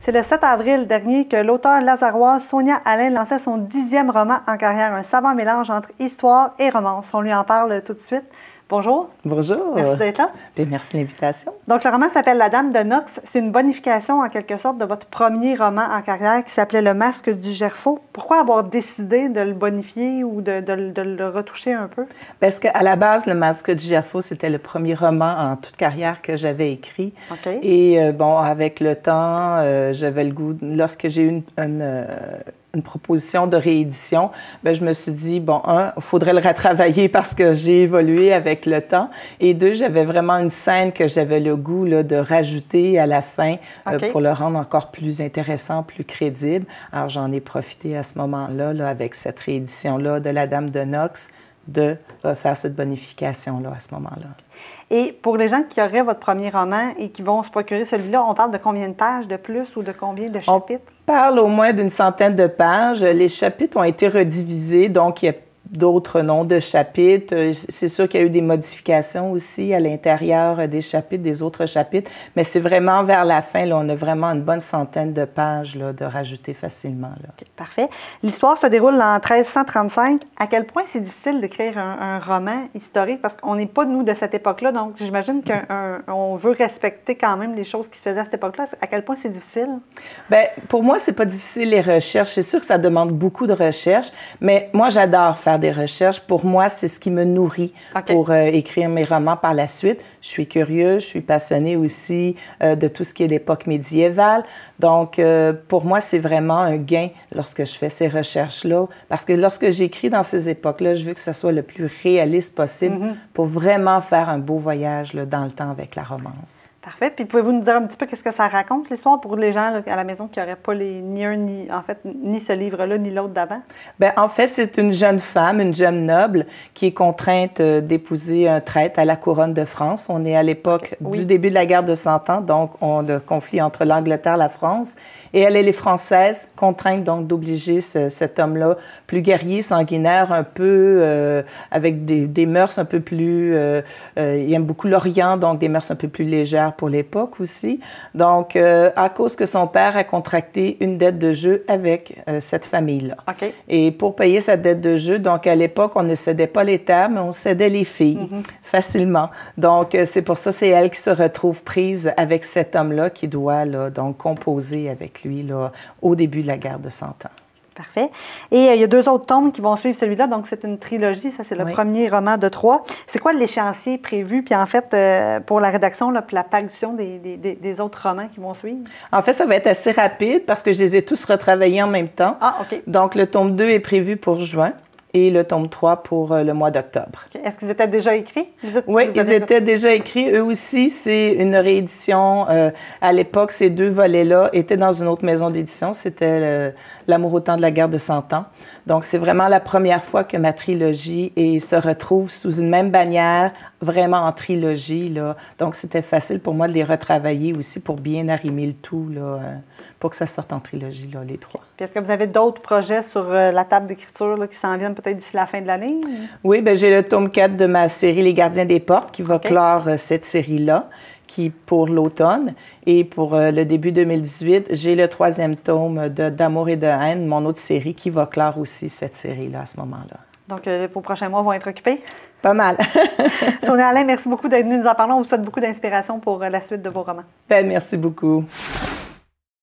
C'est le 7 avril dernier que l'auteure lazaroise Sonia Allain lançait son 10e roman en carrière, un savant mélange entre histoire et romance. On lui en parle tout de suite. Bonjour. Bonjour. Merci d'être là. Bien, merci de l'invitation. Donc, le roman s'appelle La Dame de Nox. C'est une bonification, en quelque sorte, de votre premier roman en carrière qui s'appelait Le Masque du Gerfaut. Pourquoi avoir décidé de le bonifier ou de le retoucher un peu? Parce qu'à la base, Le Masque du Gerfaut, c'était le premier roman en toute carrière que j'avais écrit. Okay. Et bon, avec le temps, j'avais le goût, lorsque j'ai eu une proposition de réédition, bien, je me suis dit, bon, il faudrait le retravailler parce que j'ai évolué avec le temps. Et deux, j'avais vraiment une scène que j'avais le goût là, de rajouter à la fin pour le rendre encore plus intéressant, plus crédible. Alors, j'en ai profité à ce moment-là, là, avec cette réédition-là de La Dame de Nox, de faire cette bonification-là à ce moment-là. Et pour les gens qui auraient votre premier roman et qui vont se procurer celui-là, on parle de combien de pages de plus ou de combien de chapitres? On parle au moins d'une centaine de pages. Les chapitres ont été redivisés, donc il y a d'autres noms de chapitres. C'est sûr qu'il y a eu des modifications aussi à l'intérieur des chapitres, des autres chapitres, mais c'est vraiment vers la fin, là, on a vraiment une bonne centaine de pages là, de rajouter facilement. Là. Okay, parfait. L'histoire se déroule en 1335. À quel point c'est difficile d'écrire un roman historique? Parce qu'on n'est pas, nous, de cette époque-là, donc j'imagine qu'on veut respecter quand même les choses qui se faisaient à cette époque-là. À quel point c'est difficile? Bien, pour moi, c'est pas difficile les recherches. C'est sûr que ça demande beaucoup de recherches, mais moi, j'adore faire des recherches. Pour moi, c'est ce qui me nourrit pour écrire mes romans par la suite. Je suis curieuse, je suis passionnée aussi de tout ce qui est l'époque médiévale. Donc, pour moi, c'est vraiment un gain lorsque je fais ces recherches-là. Parce que lorsque j'écris dans ces époques-là, je veux que ce soit le plus réaliste possible pour vraiment faire un beau voyage là, dans le temps avec la romance. Parfait. Puis pouvez-vous nous dire un petit peu qu'est-ce que ça raconte, l'histoire, pour les gens là, à la maison qui n'auraient pas ni ce livre-là, ni l'autre d'avant? Bien, en fait, c'est une jeune femme, une jeune noble, qui est contrainte d'épouser un traître à la couronne de France. On est à l'époque du début de la guerre de 100 ans, donc on a le conflit entre l'Angleterre et la France. Et elle est française, contrainte donc d'obliger cet homme-là, plus guerrier, sanguinaire, un peu avec des mœurs un peu plus... il aime beaucoup l'Orient, donc des mœurs un peu plus légères pour l'époque aussi. Donc, à cause que son père a contracté une dette de jeu avec cette famille-là. Okay. Et pour payer sa dette de jeu, donc à l'époque, on ne cédait pas les terres, mais on cédait les filles facilement. Donc, c'est pour ça, c'est elle qui se retrouve prise avec cet homme-là qui doit là, donc composer avec lui là, au début de la guerre de 100 ans. Parfait. Et il y a 2 autres tomes qui vont suivre celui-là. Donc, c'est une trilogie. Ça, c'est le premier roman de 3. C'est quoi l'échéancier prévu? Puis, en fait, pour la rédaction, là, puis la parution des autres romans qui vont suivre? En fait, ça va être assez rapide parce que je les ai tous retravaillés en même temps. Ah, OK. Donc, le tome 2 est prévu pour juin et le tome 3 pour le mois d'octobre. Okay. Est-ce qu'ils étaient déjà écrits? Oui, ils étaient déjà écrits. Eux aussi, c'est une réédition. À l'époque, ces 2 volets-là étaient dans une autre maison d'édition. C'était L'amour au temps de la guerre de 100 ans. Donc, c'est vraiment la première fois que ma trilogie se retrouve sous une même bannière, vraiment en trilogie, là. Donc, c'était facile pour moi de les retravailler aussi pour bien arrimer le tout, là, pour que ça sorte en trilogie, là, les 3. Puis est-ce que vous avez d'autres projets sur la table d'écriture qui s'en viennent peut-être d'ici la fin de l'année? Oui, bien, j'ai le tome 4 de ma série Les Gardiens des Portes qui va clore cette série-là, qui pour l'automne. Et pour le début 2018, j'ai le 3e tome d'Amour et de haine, mon autre série, qui va clore aussi cette série-là à ce moment-là. Donc, vos prochains mois vont être occupés? Pas mal. Sonia Allain, merci beaucoup d'être venue nous en parler. On vous souhaite beaucoup d'inspiration pour la suite de vos romans. Ben, merci beaucoup.